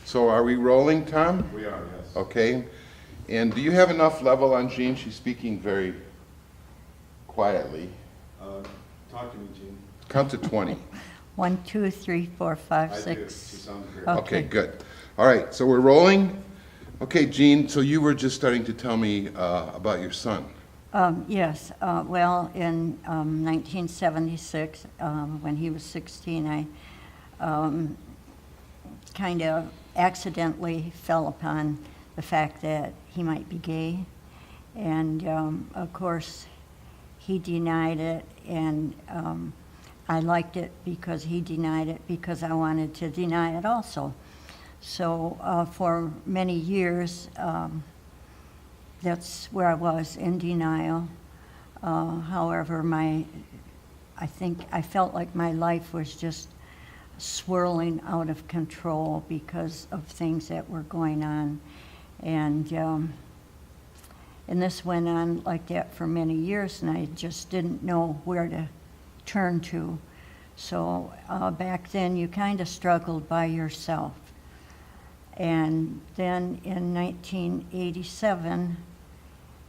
So are we rolling, Tom? We are, yes. Okay. And do you have enough level on Jeanne? She's speaking very quietly. Talk to me, Jeanne. Count to 20. 1, 2, 3, 4, 5, I do. 6. She sounds great. Okay. Okay, good. All right, so we're rolling. Okay, Jeanne, so you were just starting to tell me about your son. Yes, well, in 1976, when he was 16, I kind of accidentally fell upon the fact that he might be gay. And of course, he denied it, and I liked it because he denied it, because I wanted to deny it also. So for many years, that's where I was, in denial. However, I felt like my life was just swirling out of control because of things that were going on. And this went on like that for many years, and I just didn't know where to turn to. So back then, you kind of struggled by yourself. And then in 1987,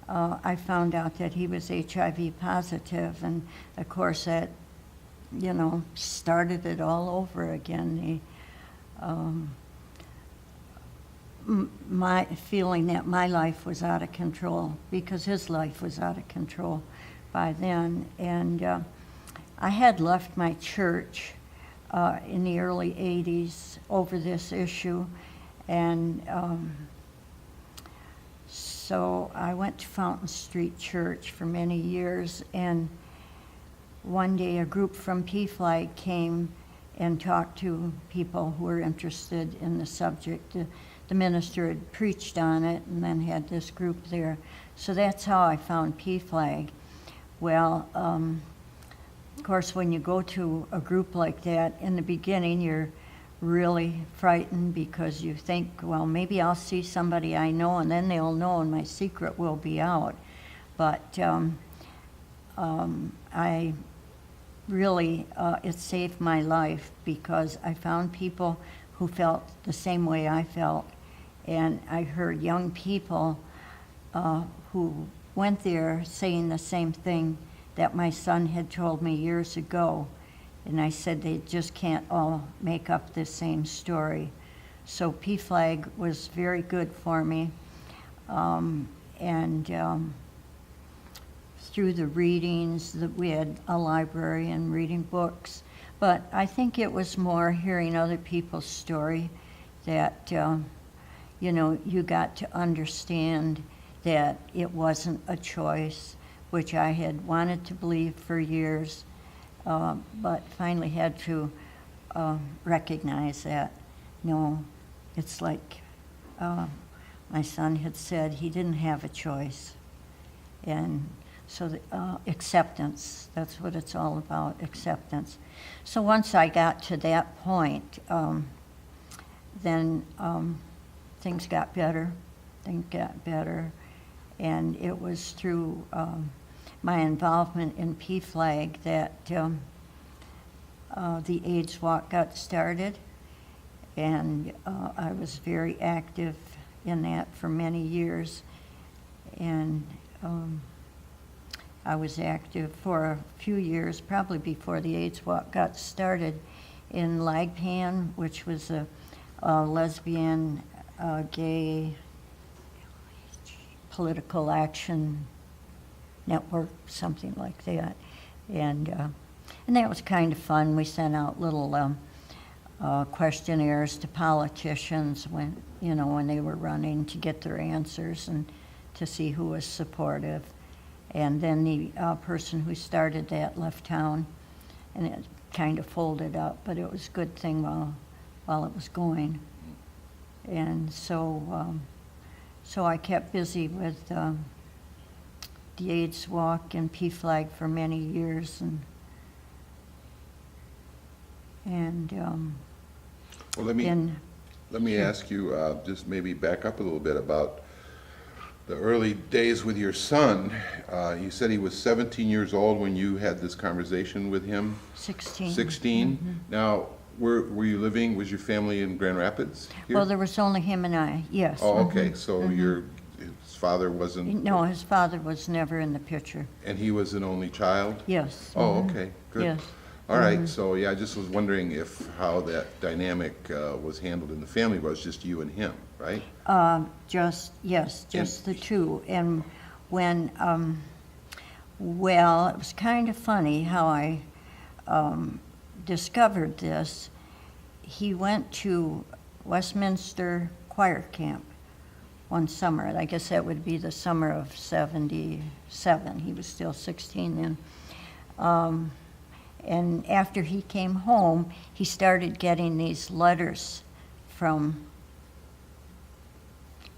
I found out that he was HIV positive, and of course that, started it all over again. My feeling that my life was out of control because his life was out of control by then. And I had left my church in the early 80s over this issue. And so I went to Fountain Street Church for many years, and one day a group from PFLAG came and talked to people who were interested in the subject. The minister had preached on it and then had this group there. So that's how I found PFLAG. Well, of course, when you go to a group like that, in the beginning you're really frightened because you think, well, maybe I'll see somebody I know and then they'll know and my secret will be out. But I really, it saved my life because I found people who felt the same way I felt. And I heard young people who went there saying the same thing that my son had told me years ago. And I said they just can't all make up the same story. So PFLAG was very good for me. And through the readings, we had a library and reading books. But I think it was more hearing other people's story that, you got to understand that it wasn't a choice, which I had wanted to believe for years. But finally had to recognize that, no, it's like my son had said, he didn't have a choice. And so the, acceptance, that's what it's all about, acceptance. So once I got to that point, then things got better, and it was through my involvement in PFLAG that the AIDS Walk got started, and I was very active in that for many years. And I was active for a few years, probably before the AIDS Walk got started, in LAGPAN, which was a lesbian, gay, political action network, something like that. And that was kind of fun. We sent out little questionnaires to politicians when they were running, to get their answers and to see who was supportive. And then the person who started that left town, and it kind of folded up, but it was a good thing while it was going. And so I kept busy with the AIDS Walk and PFLAG for many years, and Well, let me ask you, just maybe back up a little bit about the early days with your son. You said he was 17 years old when you had this conversation with him. 16. 16. Mm-hmm. Now, were you living, was your family in Grand Rapids here? Well, there was only him and I, yes. Oh, okay, so his father wasn't, No, his father was never in the picture. and he was an only child? Yes. Oh, okay, good. Yes. All right, so yeah, I just was wondering how that dynamic was handled in the family, was just you and him, right? Just the two. And when, well, it was kind of funny how I discovered this. He went to Westminster Choir Camp one summer. I guess that would be the summer of '77. He was still 16 then. And after he came home, he started getting these letters from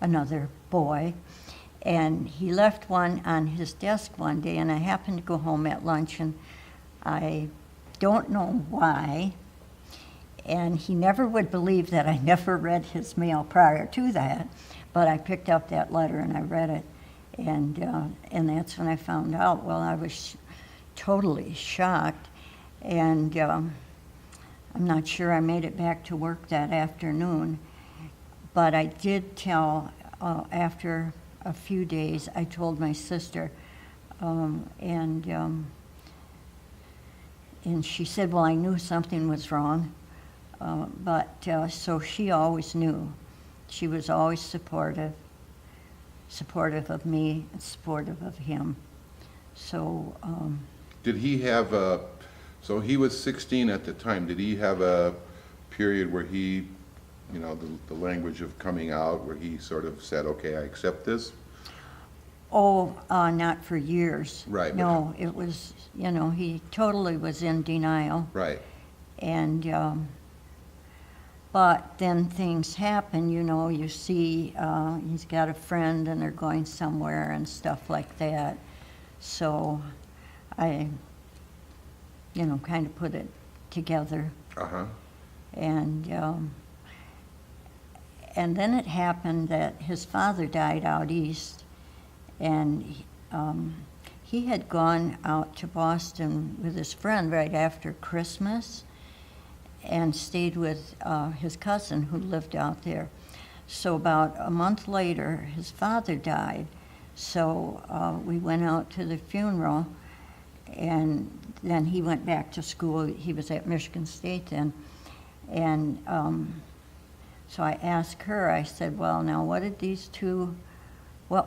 another boy. And he left one on his desk one day, and I happened to go home at lunch, and I don't know why. And he never would believe that I never read his mail prior to that, but I picked up that letter and I read it. And that's when I found out. Well, I was totally shocked. And I'm not sure I made it back to work that afternoon, but I did tell, after a few days, I told my sister, and she said, well, I knew something was wrong, so she always knew. She was always supportive of me, and supportive of him. So. Did he have so he was 16 at the time, did he have a period where he, the language of coming out, where he sort of said, okay, I accept this? Oh, not for years. Right. No, it was, he totally was in denial. Right. And, but then things happen, you see he's got a friend and they're going somewhere and stuff like that. So I, kind of put it together. Uh-huh. And then it happened that his father died out east, and he had gone out to Boston with his friend right after Christmas and stayed with his cousin who lived out there. So about a month later, his father died. So we went out to the funeral, and then he went back to school. He was at Michigan State then. And so I asked her, I said, well, now what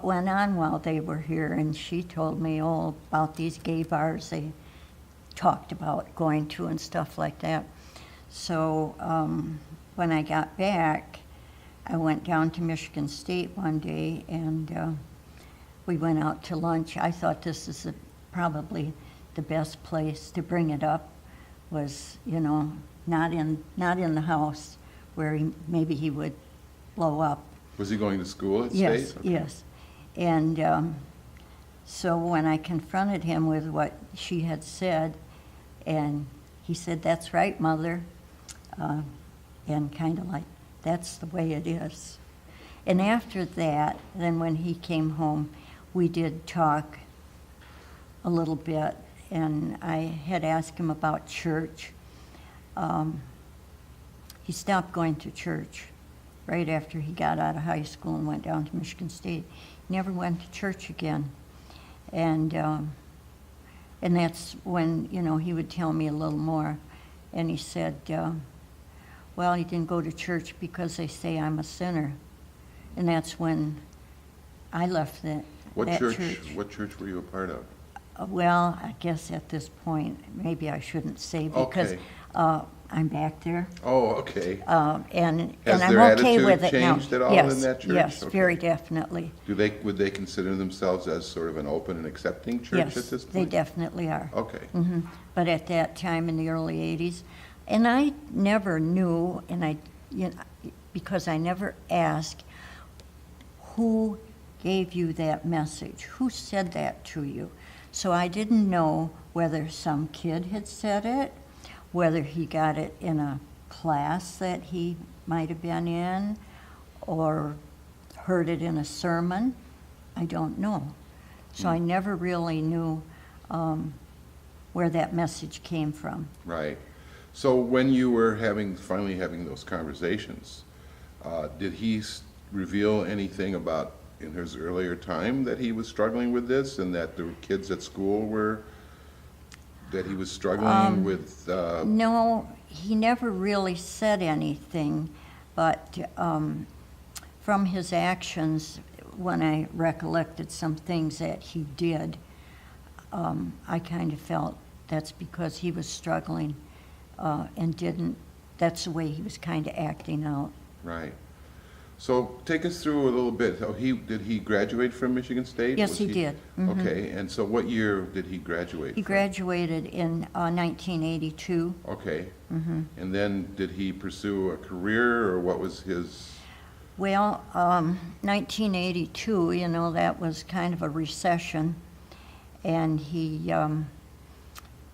went on while they were here? And she told me all about these gay bars they talked about going to and stuff like that. So when I got back, I went down to Michigan State one day, and we went out to lunch. I thought this is probably the best place to bring it up, was, not in the house where maybe he would blow up. Was he going to school at Yes, State? Okay. yes. And so when I confronted him with what she had said, and he said, that's right, Mother, and kind of like, that's the way it is. And after that, then when he came home, we did talk a little bit, and I had asked him about church. He stopped going to church right after he got out of high school and went down to Michigan State. He never went to church again. And that's when, he would tell me a little more. And he said, well, he didn't go to church because they say I'm a sinner. And that's when I left that church. What church were you a part of? Well, I guess at this point, maybe I shouldn't say, because Okay. I'm back there. Oh, okay. And Has I'm their okay with attitude it now. changed at all Yes, in that church? Yes, Okay. very definitely. Would they consider themselves as sort of an open and accepting church Yes, at this point? they definitely are. Okay. But at that time in the early 80s, and I never knew, and because I never asked, who gave you that message? Who said that to you? So I didn't know whether some kid had said it, whether he got it in a class that he might have been in, or heard it in a sermon. I don't know. So I never really knew where that message came from. Right. So when you were finally having those conversations, did he reveal anything about in his earlier time that he was struggling with this and that the kids at school that he was struggling with? No, he never really said anything, but from his actions, when I recollected some things that he did, I kind of felt that's because he was struggling that's the way he was kind of acting out. Right. So take us through a little bit. So did he graduate from Michigan State? Yes, he did. Mhm. Okay, and so what year did he graduate He from? graduated in 1982. Okay. Mm-hmm. And then did he pursue a career, or what was his? Well, 1982, that was kind of a recession, and he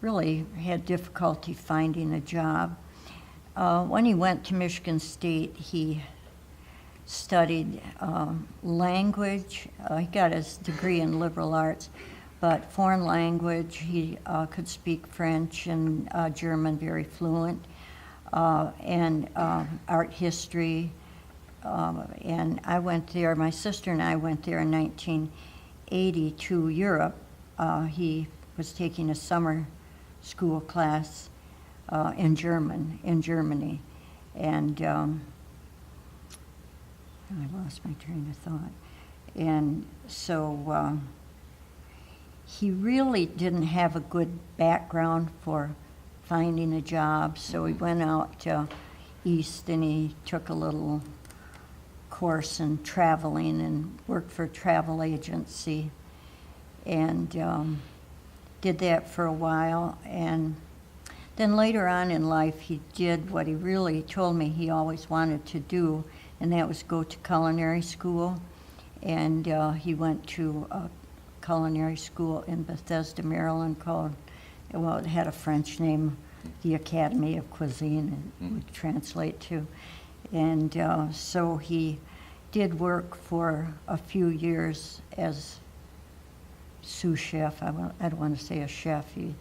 really had difficulty finding a job. When he went to Michigan State, he studied language. He got his degree in liberal arts, but foreign language, he could speak French and German very fluent, and art history. And I went there, my sister and I went there in 1980 to Europe. He was taking a summer school class in Germany. And I lost my train of thought. And so he really didn't have a good background for finding a job, so he went out east and he took a little course in traveling and worked for a travel agency and did that for a while. And then later on in life, he did what he really told me he always wanted to do, and that was go to culinary school. And he went to a culinary school in Bethesda, Maryland called, well, it had a French name, the Academy of Cuisine, it would translate to. And so he did work for a few years as sous chef. I don't want to say a chef. He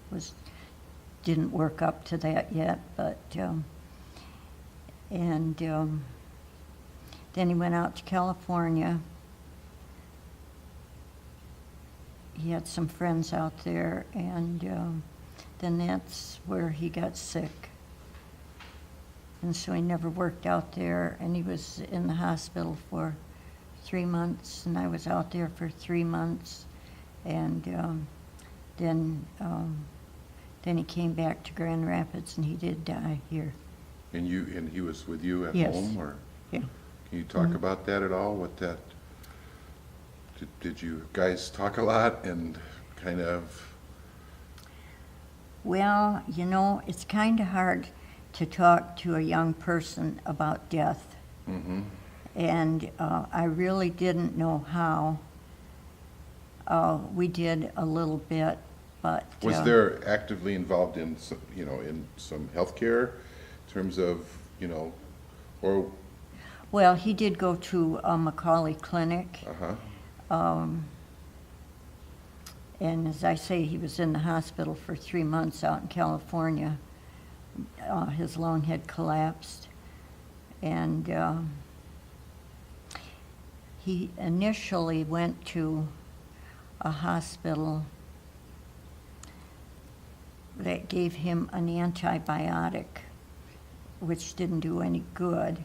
didn't work up to that yet, but then he went out to California. He had some friends out there, and then that's where he got sick. And so he never worked out there, and he was in the hospital for 3 months, and I was out there for 3 months. And then he came back to Grand Rapids, and he did die here. And he was with you at Yes. home, or? Yeah. Can you talk about that at all? What that? Did you guys talk a lot and kind of? Well, it's kind of hard to talk to a young person about death. Mm-hmm. And I really didn't know how. We did a little bit, but Was there actively involved in some healthcare in terms of or? Well, he did go to a Macaulay Clinic. Uh-huh. And as I say, he was in the hospital for 3 months out in California. His lung had collapsed. And he initially went to a hospital that gave him an antibiotic, which didn't do any good.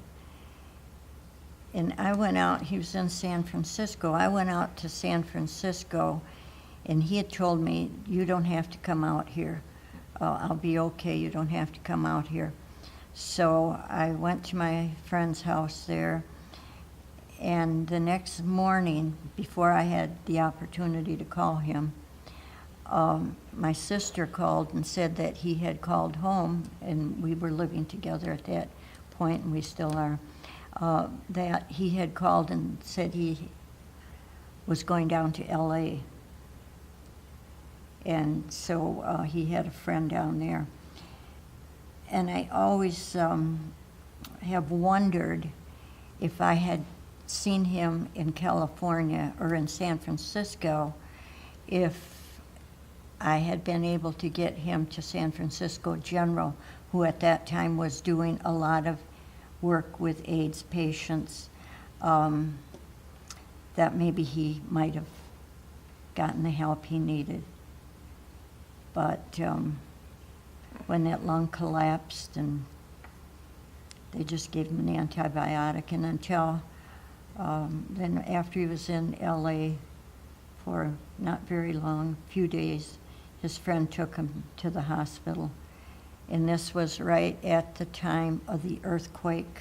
And I went out, he was in San Francisco. I went out to San Francisco, and he had told me, you don't have to come out here. I'll be okay, you don't have to come out here. So I went to my friend's house there, and the next morning, before I had the opportunity to call him, my sister called and said that he had called home, and we were living together at that point, and we still are. That he had called and said he was going down to LA. And so he had a friend down there. And I always have wondered if I had seen him in California or in San Francisco, if I had been able to get him to San Francisco General, who at that time was doing a lot of work with AIDS patients, that maybe he might have gotten the help he needed. But when that lung collapsed, and they just gave him an antibiotic, and until then after he was in LA for not very long, a few days, his friend took him to the hospital. And this was right at the time of the earthquake.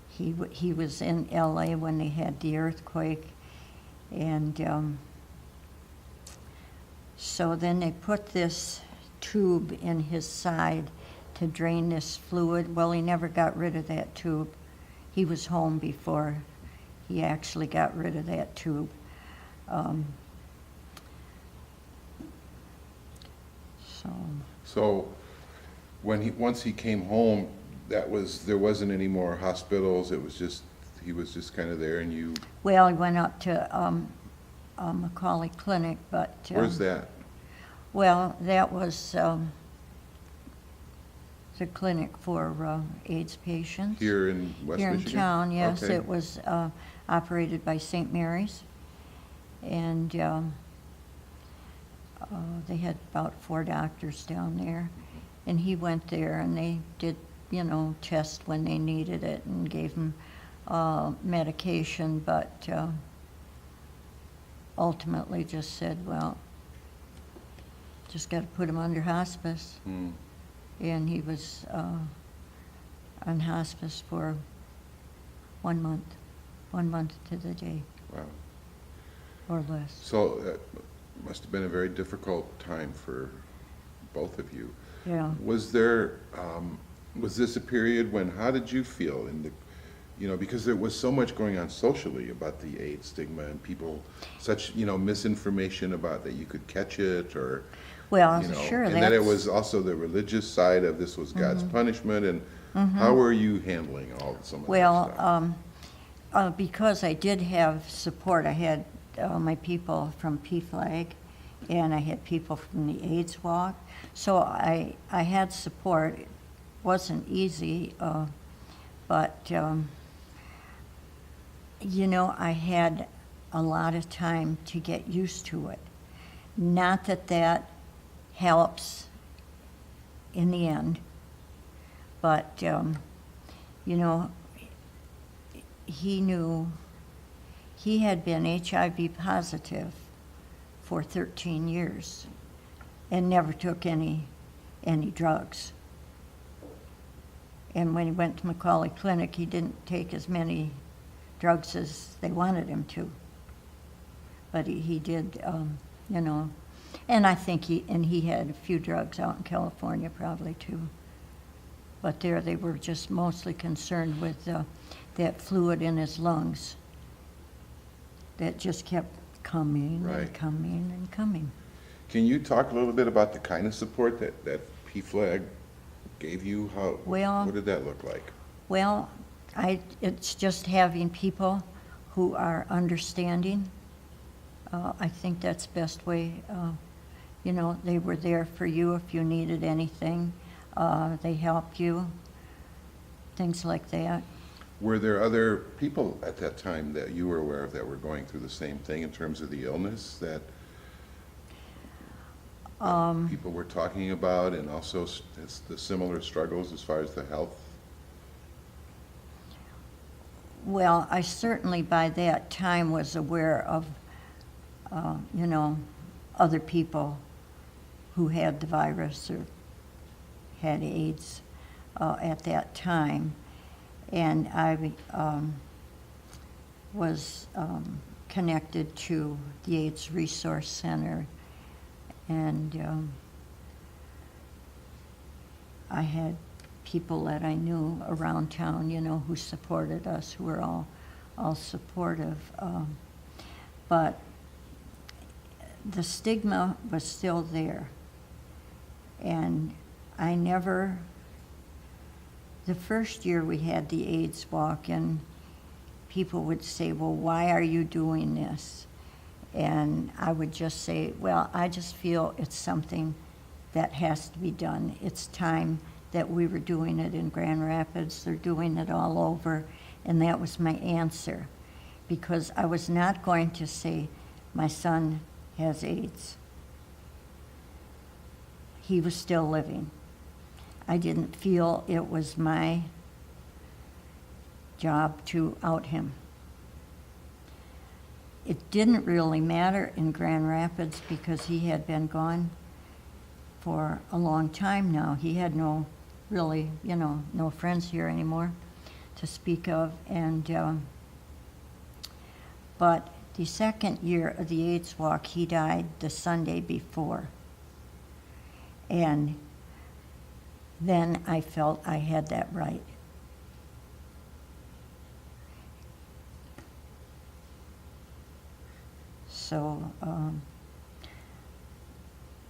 He was in LA when they had the earthquake. And so then they put this tube in his side to drain this fluid. Well, he never got rid of that tube. He was home before he actually got rid of that tube. So once he came home, there wasn't any more hospitals. It was just, he was just kind of there, and you. Well, he went up to Macaulay Clinic, but. Where's that? Well, that was the clinic for AIDS patients. Here in West Here Michigan? in town, yes. Okay. It was operated by St. Mary's. And they had about 4 doctors down there. And he went there, and they did, tests when they needed it and gave him medication, but ultimately just said, well, just got to put him under hospice. And he was on hospice for 1 month to the day. Wow. Or less. So that must have been a very difficult time for both of you. Yeah. Was this a period when, how did you feel because there was so much going on socially about the AIDS stigma, and people, such, misinformation about that you could catch it, or, Well, sure. and then it was also the religious side of this was God's punishment, and how were you handling some of that stuff? Because I did have support. I had my people from PFLAG, and I had people from the AIDS Walk. So I had support. It wasn't easy, but I had a lot of time to get used to it. Not that helps in the end, but he knew he had been HIV positive for 13 years and never took any drugs. And when he went to Macaulay Clinic, he didn't take as many drugs as they wanted him to. But he did, and I think he had a few drugs out in California probably too. But there they were just mostly concerned with that fluid in his lungs that just kept coming Right. and coming and coming. Can you talk a little bit about the kind of support that PFLAG gave you? What did that look like? Well, it's just having people who are understanding. I think that's the best way. They were there for you if you needed anything. They helped you, things like that. Were there other people at that time that you were aware of that were going through the same thing in terms of the illness that people were talking about, and also the similar struggles as far as the health? Well, I certainly by that time was aware of, other people who had the virus or had AIDS at that time. And I was connected to the AIDS Resource Center, and I had people that I knew around town, who supported us, who were all supportive. But the stigma was still there. And I never, the first year we had the AIDS Walk, and people would say, well, why are you doing this? And I would just say, well, I just feel it's something that has to be done. It's time that we were doing it in Grand Rapids. They're doing it all over. And that was my answer. Because I was not going to say, my son has AIDS. He was still living. I didn't feel it was my job to out him. It didn't really matter in Grand Rapids because he had been gone for a long time now. He had no friends here anymore to speak of. And but the second year of the AIDS walk, he died the Sunday before. And then I felt I had that right. So,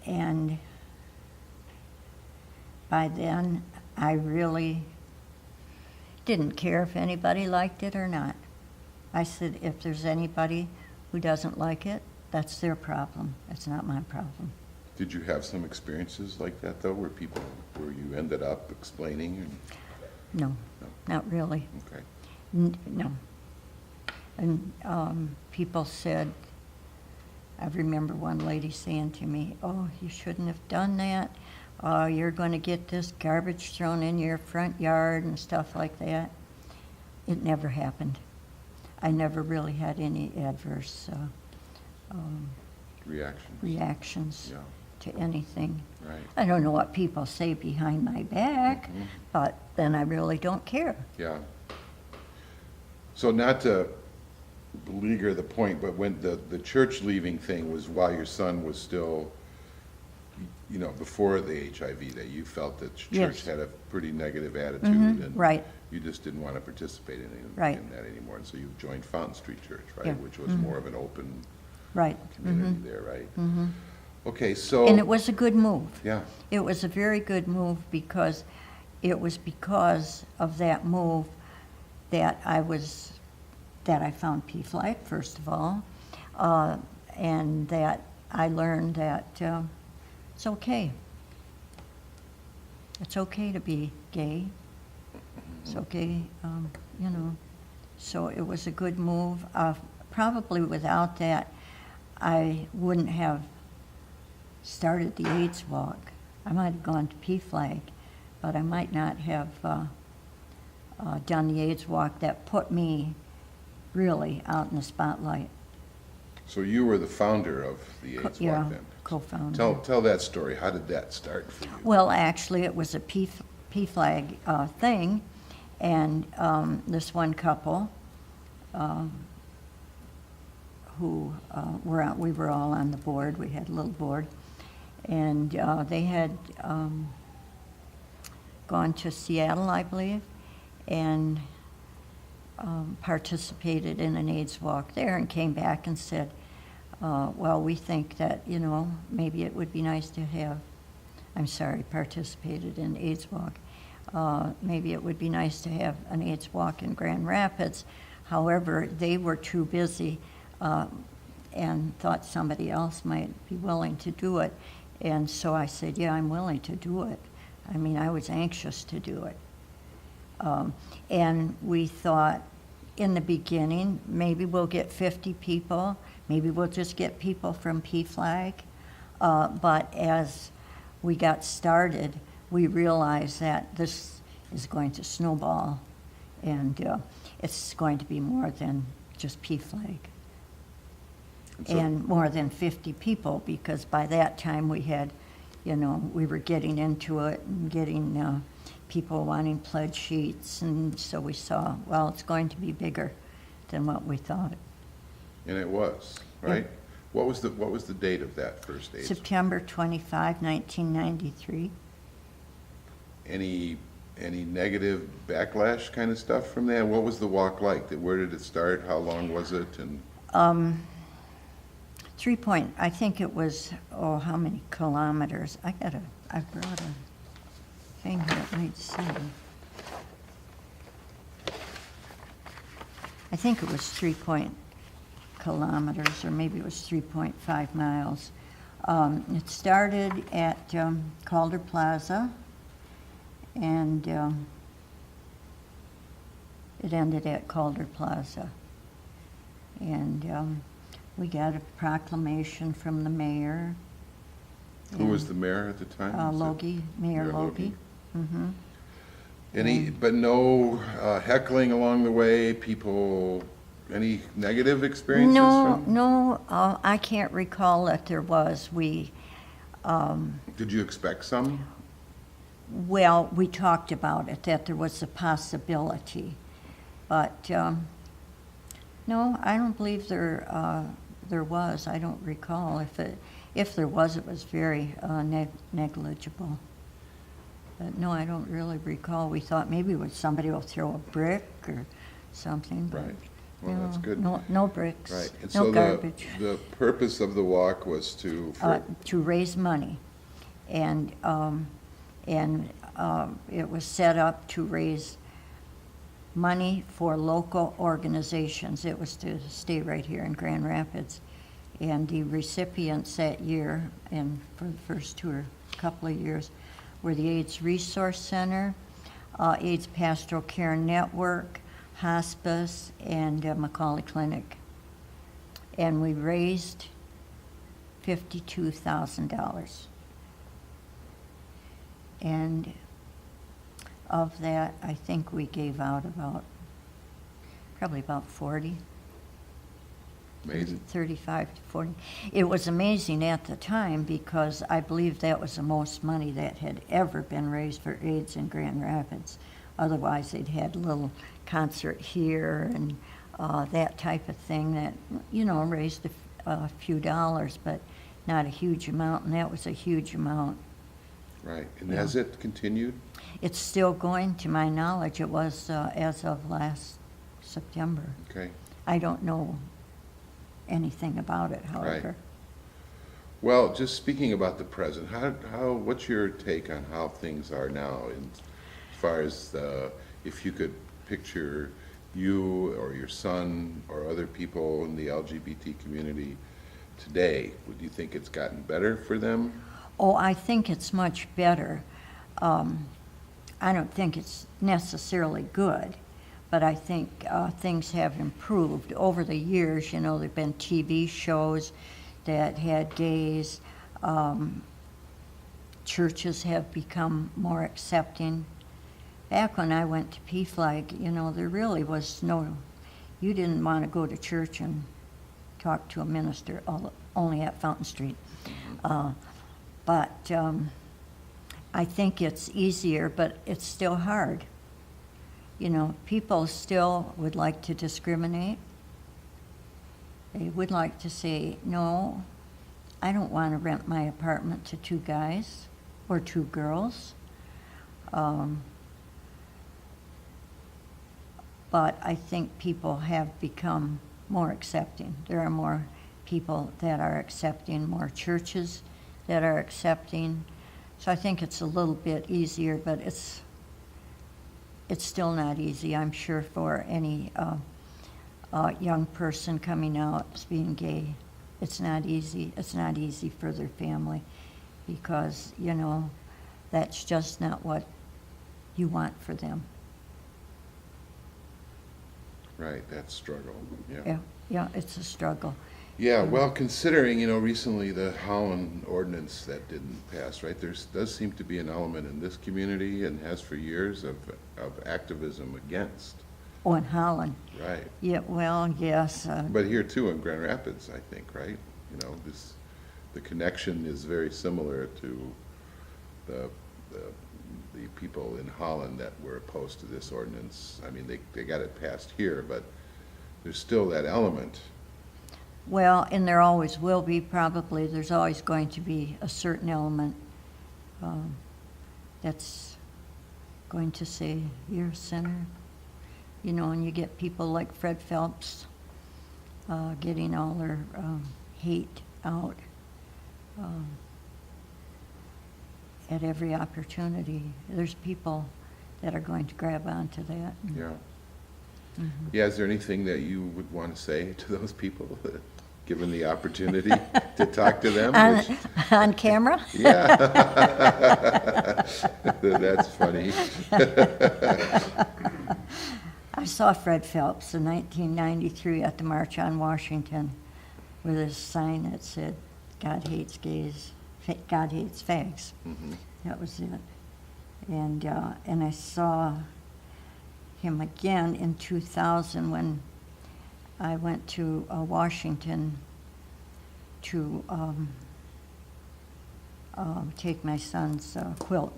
and by then, I really didn't care if anybody liked it or not. I said, if there's anybody who doesn't like it, that's their problem. It's not my problem. Did you have some experiences like that, though, where you ended up explaining? No, No. not really. Okay. No. And people said, I remember one lady saying to me, oh, you shouldn't have done that. You're going to get this garbage thrown in your front yard and stuff like that. It never happened. I never really had any adverse reactions Yeah. to anything. Right. I don't know what people say behind my back, Mhm. but then I really don't care. Yeah. So not to beleaguer the point, but when the church leaving thing was while your son was still, before the HIV, that you felt that church Yes. had a pretty negative attitude. Mhm, And right. you just didn't want to participate Right. in that anymore. And so you joined Fountain Street Church, right? Yeah. Which was Mhm. more of an open Right. community Mhm. there, right? Mhm. Okay, so. And it was a good move. Yeah. It was a very good move because it was because of that move that I found PFLAG, first of all, and that I learned that it's okay. It's okay to be gay. It's okay, So it was a good move. Probably without that, I wouldn't have started the AIDS walk. I might have gone to PFLAG, but I might not have done the AIDS walk that put me really out in the spotlight. So you were the founder of the AIDS Yeah, Walk then? co-founder. Tell that story. How did that start for you? Well, actually, it was a PFLAG thing, and this one couple who we were all on the board. We had a little board, and they had gone to Seattle, I believe, and participated in an AIDS walk there, and came back and said, well, we think that, maybe it would be nice to have, participated in AIDS walk. Maybe it would be nice to have an AIDS walk in Grand Rapids. However, they were too busy and thought somebody else might be willing to do it. And so I said, yeah, I'm willing to do it. I was anxious to do it. And we thought in the beginning, maybe we'll get 50 people, maybe we'll just get people from PFLAG. But as we got started, we realized that this is going to snowball, and it's going to be more than just PFLAG. And more than 50 people, because by that time we had, we were getting into it and getting people wanting pledge sheets, and so we saw, well, it's going to be bigger than what we thought. And it was, right? Yeah. What was the date of that first AIDS? September 25, 1993. Any negative backlash kind of stuff from that? What was the walk like? Where did it start? How long was it? And I think it was, how many kilometers? I brought a thing here that might see. I think it was 3 point kilometers, or maybe it was 3.5 miles. It started at Calder Plaza, and it ended at Calder Plaza. And we got a proclamation from the mayor. Who was the mayor at the time? Was it Logie, Mayor Logie. Mm-hmm. But no heckling along the way, people, any negative experiences from? No, I can't recall that there was. Did you expect some? Well, we talked about it, that there was a possibility. But, no, I don't believe there was. I don't recall. If there was, it was very negligible. But no, I don't really recall. We thought maybe somebody will throw a brick or something. But Right. Well, that's good. No bricks. Right. And No so garbage. the purpose of the walk was to, To raise money, and it was set up to raise money for local organizations. It was to stay right here in Grand Rapids, and the recipients that year, and for the first couple of years, were the AIDS Resource Center, AIDS Pastoral Care Network, Hospice, and Macaulay Clinic. And we raised $52,000. And of that, I think we gave out probably about 40. amazing. 35 to 40. It was amazing at the time because I believe that was the most money that had ever been raised for AIDS in Grand Rapids. Otherwise, they'd had a little concert here and that type of thing that, raised a few dollars, but not a huge amount, and that was a huge amount. Right. And Yeah. has it continued? It's still going, to my knowledge. It was as of last September. Okay. I don't know anything about it, however. Well, just speaking about the present, what's your take on how things are now as far as if you could picture you or your son or other people in the LGBT community today, would you think it's gotten better for them? Oh, I think it's much better. I don't think it's necessarily good, but I think things have improved over the years. There've been TV shows that had gays. Churches have become more accepting. Back when I went to PFLAG, there really was you didn't want to go to church and talk to a minister, only at Fountain Street. But I think it's easier, but it's still hard. People still would like to discriminate. They would like to say, no, I don't want to rent my apartment to 2 guys or 2 girls. But I think people have become more accepting. There are more people that are accepting, more churches that are accepting. So I think it's a little bit easier, but it's still not easy, I'm sure, for any young person coming out as being gay. It's not easy. It's not easy for their family because, that's just not what you want for them. Right, that struggle, yeah. Yeah, it's a struggle. Yeah, well, considering, recently the Holland ordinance that didn't pass, right, does seem to be an element in this community and has for years of activism against. Oh, in Holland. Right. Yeah, well, yes. But here too in Grand Rapids, I think, right? The connection is very similar to the people in Holland that were opposed to this ordinance. I mean, they got it passed here, but there's still that element. Well, and there always will be, probably. There's always going to be a certain element that's going to say, you're a sinner. And you get people like Fred Phelps getting all their hate out at every opportunity. There's people that are going to grab onto that. Yeah. Yeah, is there anything that you would want to say to those people, given the opportunity to talk to them? On camera? Yeah. That's funny. I saw Fred Phelps in 1993 at the March on Washington with a sign that said, "God hates gays, God hates fags." Mhm. That was it. And I saw him again in 2000 when I went to Washington to take my son's quilt,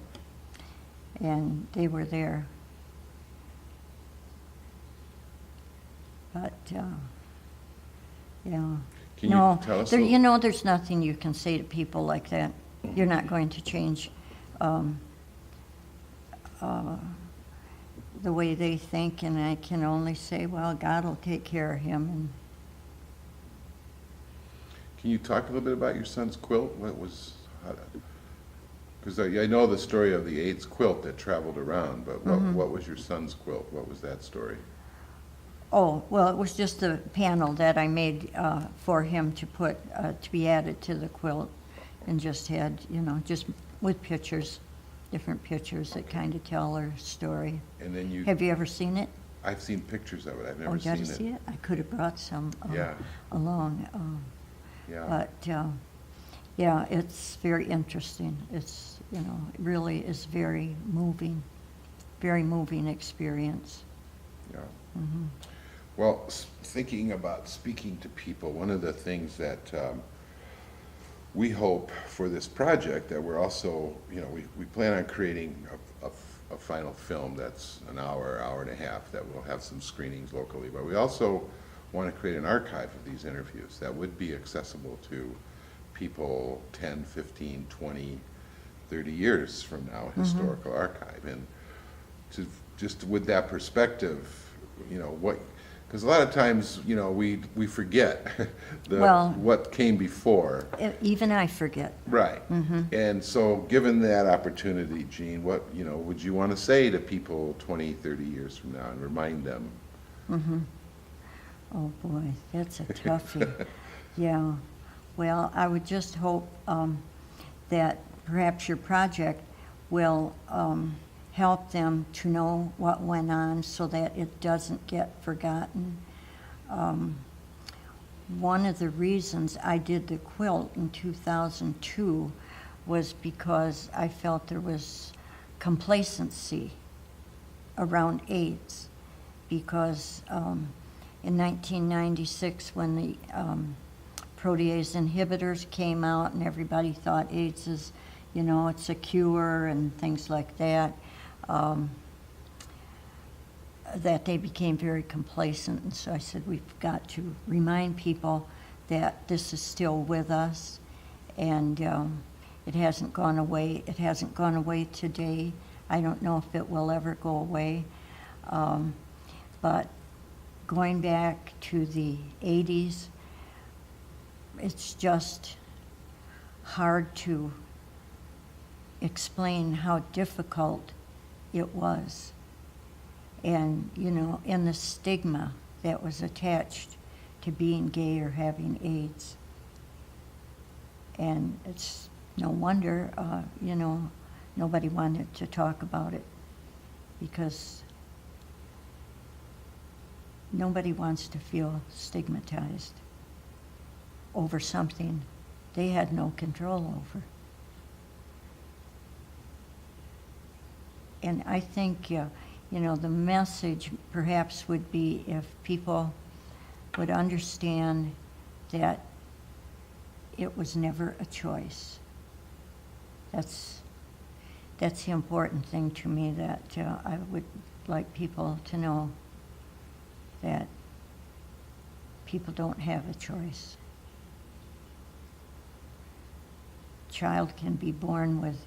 and they were there. But yeah. Can you No, tell us? there, you know, there's nothing you can say to people like that. You're not going to change the way they think, and I can only say, well, God will take care of him. And Can you talk a little bit about your son's quilt? What was, because I know the story of the AIDS quilt that traveled around, but what was your son's quilt? What was that story? oh, well, it was just a panel that I made for him to put to be added to the quilt, and just had, you know, just with pictures, different pictures that kind of tell her story. And then you, Have you ever seen it? I've seen pictures of it. I've Oh, never you got seen to it. see it? I could have brought some Yeah. along. Yeah. But, yeah, it's very interesting. It's, you know, it really is very moving experience. Yeah. Mhm. Well, thinking about speaking to people, one of the things that we hope for this project, that we're also, you know, we plan on creating a final film that's an hour, hour and a half, that will have some screenings locally, but we also want to create an archive of these interviews that would be accessible to people 10, 15, 20, 30 years from now, historical archive. And to, just with that perspective, you know, what, because a lot of times, you know, we forget what came before. Even I forget. Right. And so given that opportunity, Jeanne, what, you know, would you want to say to people 20, 30 years from now and remind them? Oh, boy, that's a toughie. Yeah. Well, I would just hope that perhaps your project will help them to know what went on so that it doesn't get forgotten. One of the reasons I did the quilt in 2002 was because I felt there was complacency around AIDS, because in 1996, when the protease inhibitors came out and everybody thought AIDS is, you know, it's a cure and things like that, that they became very complacent. And so I said, we've got to remind people that this is still with us, and it hasn't gone away. It hasn't gone away today. I don't know if it will ever go away. But going back to the 80s, it's just hard to explain how difficult it was. And, you know, and the stigma that was attached to being gay or having AIDS. And it's no wonder, you know, nobody wanted to talk about it, because nobody wants to feel stigmatized over something they had no control over. And I think, you know, the message perhaps would be if people would understand that it was never a choice. That's the important thing to me, that I would like people to know, that people don't have a choice. Child can be born with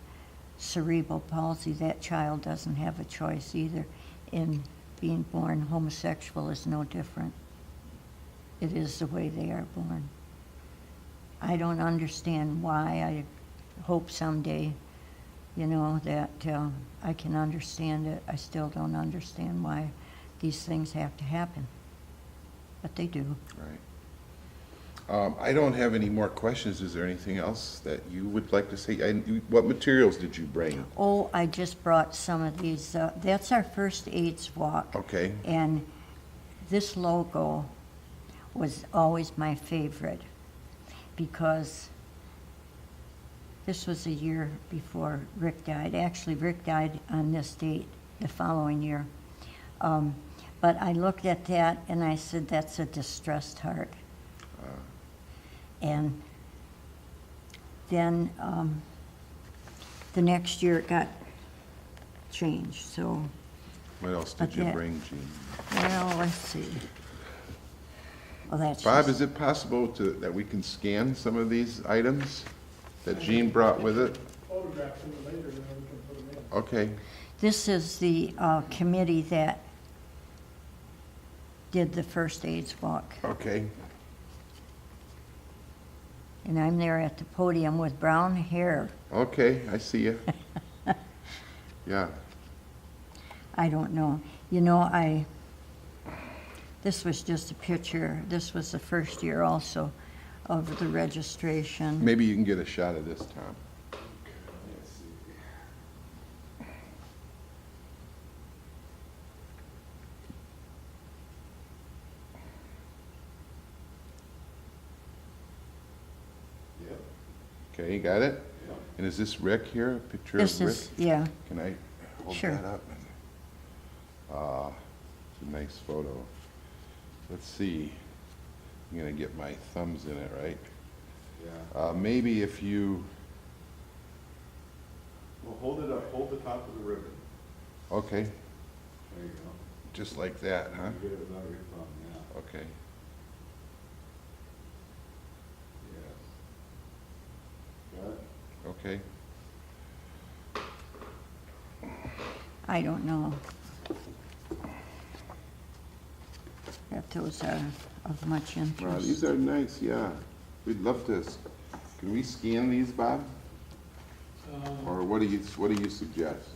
cerebral palsy. That child doesn't have a choice either. In being born homosexual is no different. It is the way they are born. I don't understand why. I hope someday, you know, that I can understand it. I still don't understand why these things have to happen. But they do. Right. I don't have any more questions. Is there anything else that you would like to say? What materials did you bring? Oh, I just brought some of these, that's our first AIDS walk. Okay. And this logo was always my favorite because this was a year before Rick died. Actually, Rick died on this date the following year. But I looked at that and I said, that's a distressed heart. And then the next year it got changed, so, What else But did you that- bring, Jean? well, let's see. Well, that's Bob, just- is it possible that we can scan some of these items that Jean brought with it? Photographs of it later, and then we can put them in. Okay. This is the committee that did the first AIDS walk. Okay. And I'm there at the podium with brown hair. Okay, I see you. Yeah. I don't know. This was just a picture. This was the first year also of the registration. Maybe you can get a shot of this, Tom. Let's see. Yep, Okay, you got it? yep. And is this Rick here, a picture This of Rick? is, yeah, Can I hold Sure. that up? It's a nice photo. Let's see. I'm gonna get my thumbs in it, right? Yeah. Maybe if you, Well, hold it up, hold the top of the ribbon. okay, There you go. just like that, huh? You get it without your thumb, yeah. Okay. Yes. Got it? Okay. I don't know if those are of much Wow, interest. these are nice, yeah. We'd love to, can we scan these, Bob? Or what do you suggest?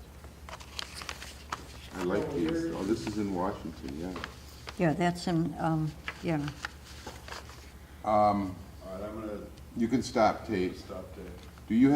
I like Oh, these. here- Oh, this is in Washington, yeah. Yeah, that's in, yeah. All right, I'm gonna You can stop tape. stop there. Do you have